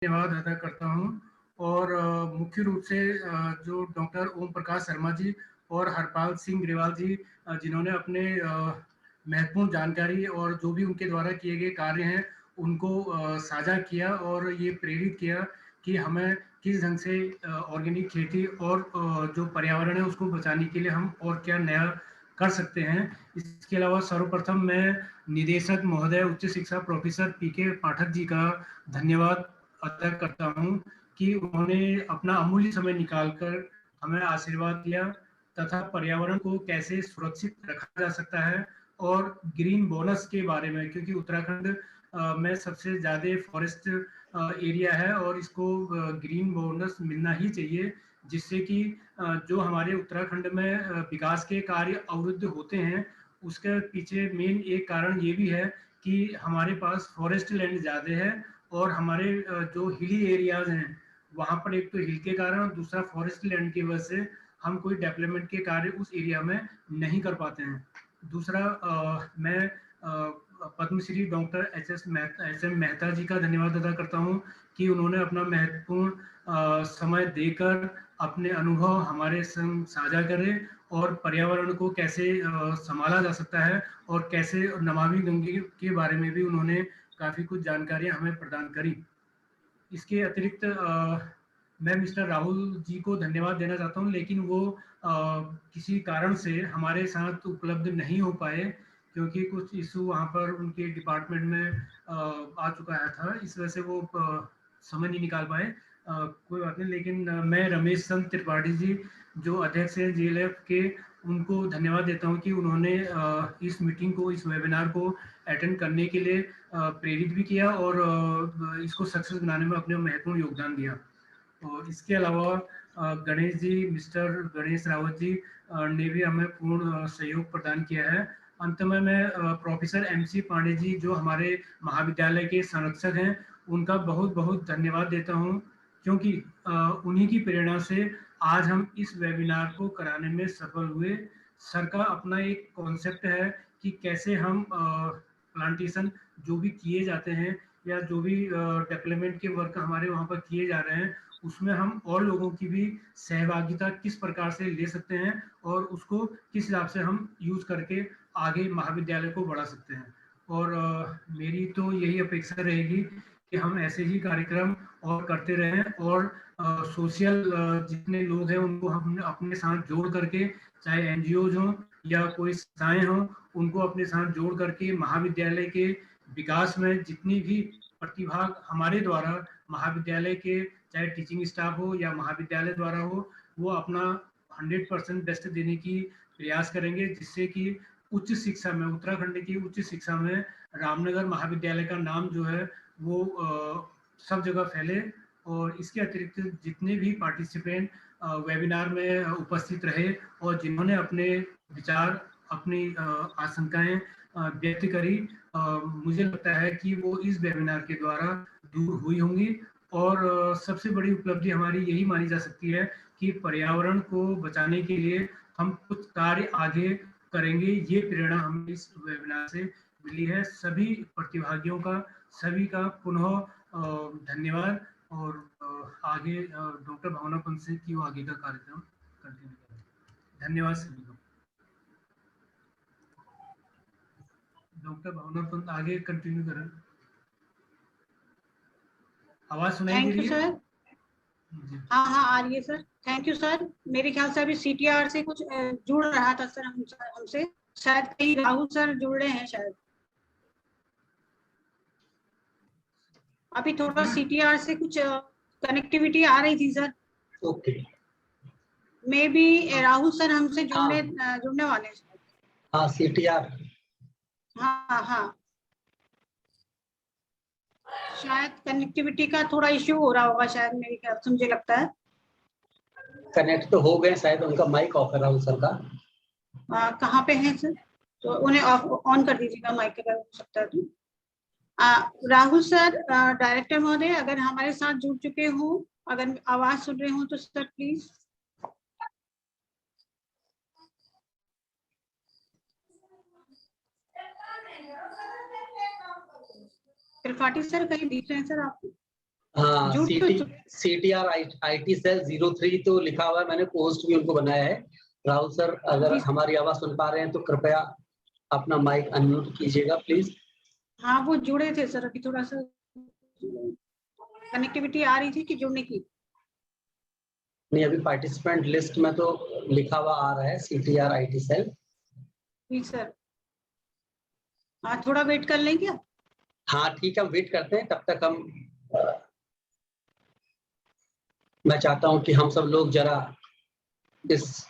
धन्यवाद अदा करता हूँ और मुख्य रूप से जो डॉक्टर ओम प्रकाश शर्मा जी और हरपाल सिंह ग्रेवाल जी जिन्होंने अपने महत्वपूर्ण जानकारी और जो भी उनके द्वारा किए गए कार्य हैं उनको साझा किया और ये प्रेरित किया कि हमें किस ढंग से ऑर्गेनिक खेती और जो पर्यावरण है उसको बचाने के लिए हम और क्या नया कर सकते हैं। इसके अलावा सर्वप्रथम मैं निदेशक महोदय उच्च शिक्षा प्रोफेसर पीके पाठक जी का धन्यवाद अदा करता हूँ कि उन्होंने अपना अमूल्य समय निकालकर हमें आशीर्वाद दिया तथा पर्यावरण को कैसे सुरक्षित रखा जा सकता है और ग्रीन बोनस के बारे में, क्योंकि उत्तराखंड में सबसे ज़्यादा फॉरेस्ट एरिया है और इसको ग्रीन बोनस मिलना ही चाहिए, जिससे कि जो हमारे उत्तराखंड में विकास के कार्य अवरुद्ध होते हैं उसके पीछे मेन एक कारण ये भी है कि हमारे पास फॉरेस्ट लैंड ज़्यादा है और हमारे जो हिली एरियाज हैं वहाँ पर एक तो हिल के कारण और दूसरा फॉरेस्ट लैंड की वजह से हम कोई डेवलपमेंट के कार्य उस एरिया में नहीं कर पाते हैं। दूसरा मैं Padmashri doctor S M Mehta ji का धन्यवाद अदा करता हूँ कि उन्होंने अपना महत्वपूर्ण समय देकर अपने अनुभव हमारे संग साझा करे और पर्यावरण को कैसे संभाला जा सकता है और कैसे नमामि गंगे के बारे में भी उन्होंने काफ़ी कुछ जानकारियां हमें प्रदान करी। इसके अतिरिक्त मैं मिस्टर राहुल जी को धन्यवाद देना चाहता हूं, लेकिन वो किसी कारण से हमारे साथ उपलब्ध नहीं हो पाए क्योंकि कुछ इशू वहाँ पर उनके डिपार्टमेंट में आ चुका है था, इस वजह से वो समय नहीं निकाल पाए। कोई बात नहीं, लेकिन मैं रमेश चंद्र त्रिपाठी जी जो अध्यक्ष हैं जीएलएफ के, उनको धन्यवाद देता हूं कि उन्होंने इस मीटिंग को, इस वेबिनार को अटेंड करने के लिए प्रेरित भी किया और इसको सक्सेस बनाने में अपने महत्वपूर्ण योगदान दिया। और इसके अलावा गणेश जी, मिस्टर गणेश रावत जी ने भी हमें पूर्ण सहयोग प्रदान किया है। अंत में मैं प्रोफेसर एमसी पांडे जी जो हमारे महाविद्यालय के संरक्षक हैं उनका बहुत बहुत धन्यवाद देता हूं, क्योंकि उन्हीं की प्रेरणा से आज हम इस वेबिनार को कराने में सफल हुए। सर का अपना एक कॉन्सेप्ट है कि कैसे हम प्लांटेशन जो भी किए जाते हैं या जो भी डेवलपमेंट के वर्क हमारे वहाँ पर किए जा रहे हैं उसमें हम और लोगों की भी सहभागिता किस प्रकार से ले सकते हैं और उसको किस हिसाब से हम यूज करके आगे महाविद्यालय को बढ़ा सकते हैं। और मेरी तो यही अपेक्षा रहेगी कि हम ऐसे ही कार्यक्रम और करते रहें और सोशल जितने लोग हैं उनको हम अपने साथ जोड़ करके, चाहे एनजीओ हों या कोई संस्थाएं हों, उनको अपने साथ जोड़ करके महाविद्यालय के विकास में जितनी भी प्रतिभाग हमारे द्वारा महाविद्यालय के, चाहे टीचिंग स्टाफ हो या महाविद्यालय द्वारा हो, वो अपना 100% बेस्ट देने की प्रयास करेंगे, जिससे कि उच्च शिक्षा में, उत्तराखंड की उच्च शिक्षा में रामनगर महाविद्यालय का नाम जो है वो सब जगह फैले। और इसके अतिरिक्त जितने भी पार्टिसिपेंट वेबिनार में उपस्थित रहे और जिन्होंने अपने विचार, अपनी आशंकाएं व्यक्त करी, मुझे लगता है कि वो इस वेबिनार के द्वारा दूर हुई होंगी। और सबसे बड़ी उपलब्धि हमारी यही मानी जा सकती है कि पर्यावरण को बचाने के लिए हम कुछ कार्य आगे करेंगे। ये प्रेरणा हमें इस वेबिनार से मिली है। सभी प्रतिभागियों का, सभी का पुनः धन्यवाद। और आगे डॉक्टर भावना पंत से की वो आगे का कार्यक्रम कंटिन्यू करें। धन्यवाद सभी को। डॉक्टर भावना पंत आगे कंटिन्यू करें। आवाज सुनाई दे थैंक यू रही है? सर। हाँ हाँ आ रही है सर। Thank you sir. मेरे ख्याल से अभी सीटीआर से कुछ जुड़ रहा था सर हमसे, शायद कहीं राहुल सर जुड़ रहे हैं शायद। अभी थोड़ा सीटीआर से कुछ कनेक्टिविटी आ रही थी sir. Okay, may be Rahul sir हमसे जुड़ने वाले हैं। हाँ सीटीआर, हाँ हाँ शायद कनेक्टिविटी का थोड़ा इश्यू हो रहा होगा शायद, मेरे ख्याल से मुझे लगता है। कनेक्ट तो हो गए शायद, उनका माइक ऑफ है राहुल सर का। कहाँ पे हैं सर? तो उन्हें ऑन कर दीजिएगा माइक अगर हो सकता है तो। राहुल सर, डायरेक्टर महोदय अगर हमारे साथ जुड़ चुके हो, अगर आवाज सुन रहे हो तो सर प्लीज। त्रिपाठी सर कहीं दिख रहे हैं सर आपको? हाँ, जुट तो CTR IT सेल 03 तो लिखा हुआ है, मैंने पोस्ट भी उनको बनाया है। राहुल सर अगर हमारी आवाज सुन पा रहे हैं तो कृपया अपना माइक अनम्यूट कीजिएगा प्लीज। हाँ वो जुड़े थे सर, अभी थोड़ा सा कनेक्टिविटी आ रही थी कि जुड़ने की। नहीं, अभी पार्टिसिपेंट लिस्ट में तो लिखा हुआ आ रहा है CTR IT सेल। जी सर, हाँ थोड़ा वेट कर लें क्या? हाँ ठीक है, हम वेट करते हैं, तब तक हम मैं चाहता हूं कि हम सब लोग जरा इस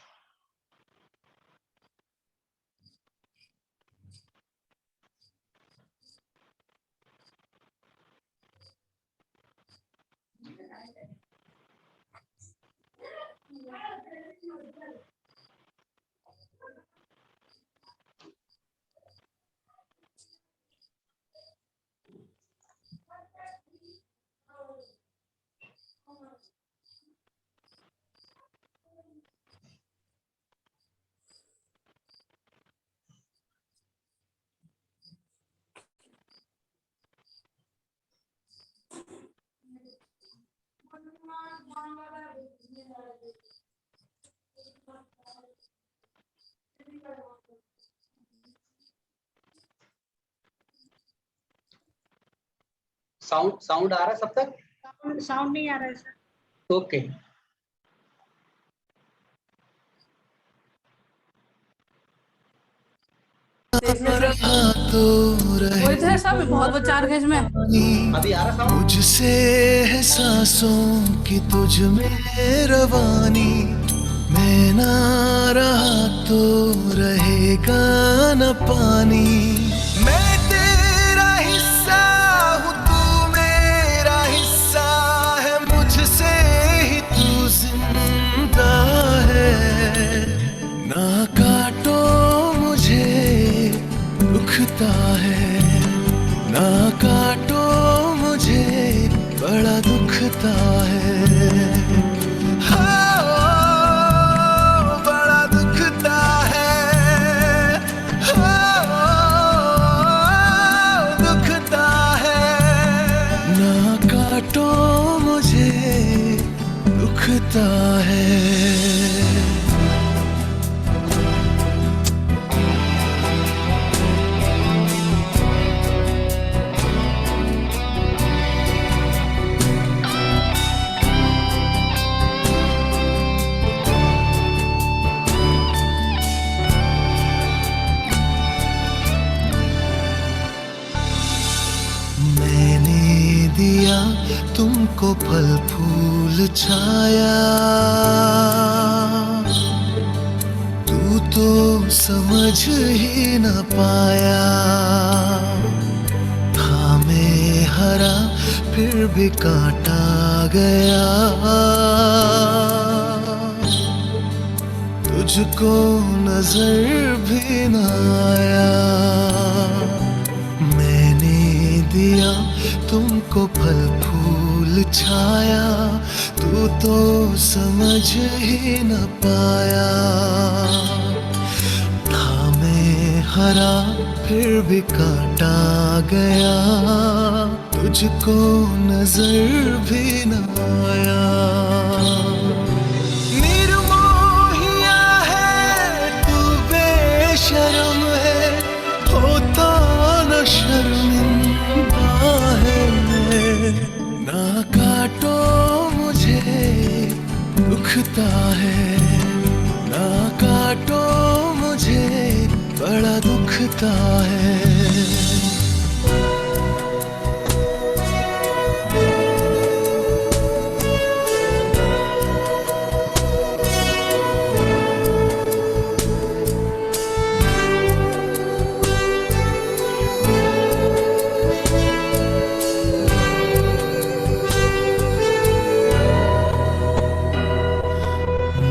साउंड आ रहा है सब तक? साउंड नहीं आ रहा है सर। ओके। वही तो है सब बहुत वो 4 गज में। अभी आ रहा साउंड? मुझसे है सांसों की तुझ में रवानी, मैं ना रहा तो रहेगा न पानी। मैं तेरा हिस्सा हूँ, तू मेरा हिस्सा है, मुझसे ही तू जिंदा है। ना काटो मुझे दुखता है, ना काटो मुझे बड़ा दुखता है। हाँ, बड़ा दुखता है, हाँ, दुखता है। ना काटो मुझे दुखता है। दिया तुमको फल फूल छाया, तू तो समझ ही न पाया। था मैं हरा फिर भी काटा गया, तुझको नजर भी न आया। मैंने दिया तुमको फल फूल छाया, तू तो समझ ही न पाया। था मैं हरा फिर भी काटा गया, तुझको नजर भी न आया। निर्मोहिया है तू, बेशर्म है, होता न शर्मिंदा है। ना काटो मुझे दुखता है, ना काटो मुझे बड़ा दुखता है।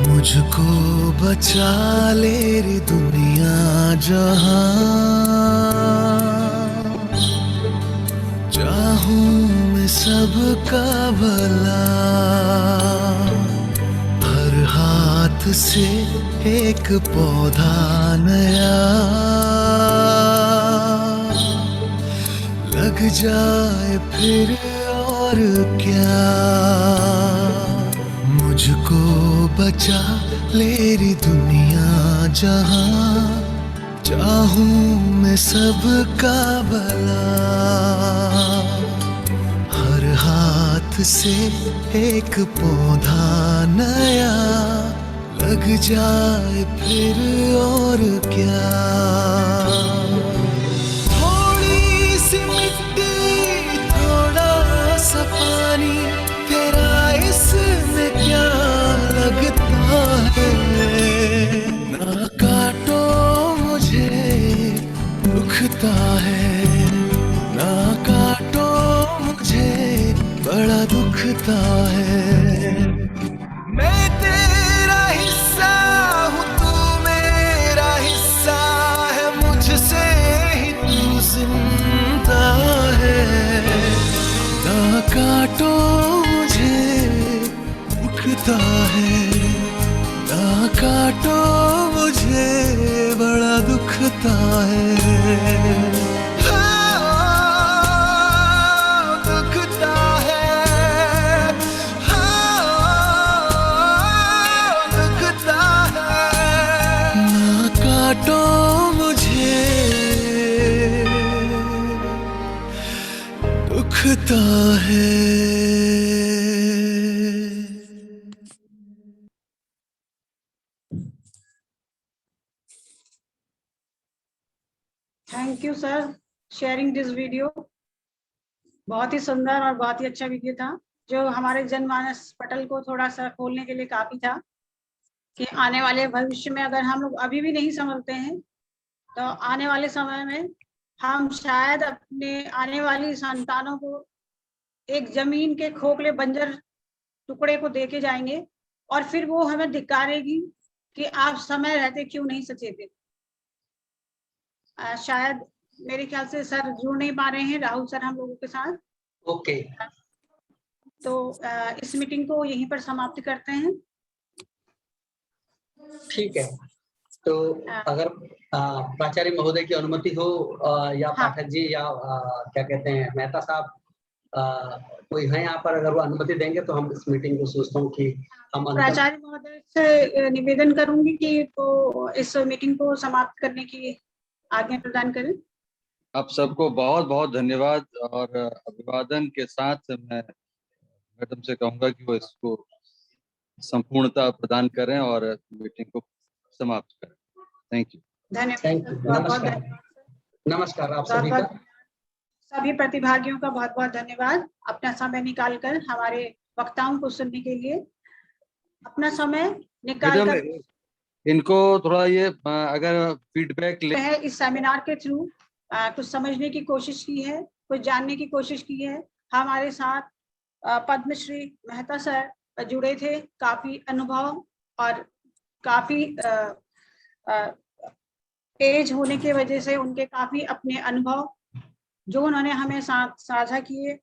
मुझको बचा ले रे दुनिया जहां, चाहूं मैं सबका भला। हर हाथ से एक पौधा नया लग जाए फिर और और क्या, मुझको बचा लेरी दुनिया जहां, चाहूं मैं सबका भला। हर हाथ से एक पौधा नया लग जाए फिर और क्या। थोड़ी सी मिट्टी थोड़ा सा पानी, तेरा इसमें क्या लगता है। ना काटो मुझे दुखता है, ना काटो मुझे बड़ा दुखता है। मैं तेरा हिस्सा हूँ, तू मेरा हिस्सा है, मुझसे ही तू जिंदा है। ना काटो मुझे दुखता है, ना काटो मुझे बड़ा दुखता है। काटो मुझे दुखता है। Thank you sir sharing this video. बहुत ही सुंदर और बहुत ही अच्छा वीडियो था, जो हमारे जनमानस पटल को थोड़ा सा खोलने के लिए काफी था कि आने वाले भविष्य में अगर हम लोग अभी भी नहीं समझते हैं तो आने वाले समय में हम शायद अपने आने वाली संतानों को एक जमीन के खोखले बंजर टुकड़े को देके जाएंगे और फिर वो हमें धिक्कारेगी कि आप समय रहते क्यों नहीं सचेत थे। शायद मेरे ख्याल से सर जुड़ नहीं पा रहे हैं, राहुल सर हम लोगों के साथ। ओके, तो इस मीटिंग को यहीं पर समाप्त करते हैं। ठीक है। तो अगर प्राचार्य महोदय की अनुमति हो या पाठक जी या क्या कहते हैं मेहता साहब कोई है यहाँ पर, अगर वो अनुमति देंगे तो हम इस मीटिंग को सोचता हूँ कि हम प्राचार्य महोदय से निवेदन करूंगी कि वो इस मीटिंग को समाप्त करने की आज्ञा प्रदान करें। आप सबको बहुत बहुत धन्यवाद और अभिवादन के साथ मैं मैडम से कहूंगा कि वो इसको संपूर्णता प्रदान करें और मीटिंग को समाप्त करें। Thank you. धन्यवाद। नमस्कार आप सभी का। सभी प्रतिभागियों का बहुत बहुत धन्यवाद अपना समय निकालकर हमारे वक्ताओं को सुनने के लिए। अपना समय निकालकर इनको थोड़ा ये अगर फीडबैक ले है, इस सेमिनार के थ्रू कुछ समझने की कोशिश की है, कुछ जानने की कोशिश की है। हमारे साथ पद्मश्री मेहता सर जुड़े थे, काफी अनुभव और काफी एज होने की वजह से उनके काफी अपने अनुभव जो उन्होंने हमें साथ साझा किए,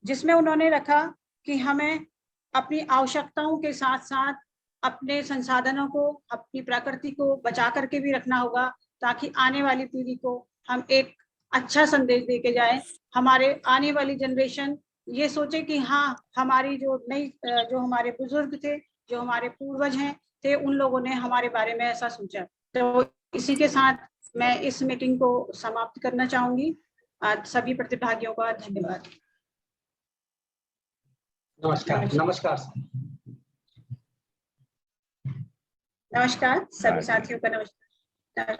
जिसमें उन्होंने रखा कि हमें अपनी आवश्यकताओं के साथ साथ अपने संसाधनों को, अपनी प्रकृति को बचा करके भी रखना होगा, ताकि आने वाली पीढ़ी को हम एक अच्छा संदेश देके जाएं। हमारे आने वाली जनरेशन ये सोचे कि हाँ, हमारी जो हमारे बुजुर्ग थे, जो हमारे पूर्वज हैं थे, उन लोगों ने हमारे बारे में ऐसा सोचा। तो इसी के साथ मैं इस मीटिंग को समाप्त करना चाहूंगी। सभी प्रतिभागियों का धन्यवाद। नमस्कार। नमस्कार नमस्कार सभी साथियों का नमस्कार।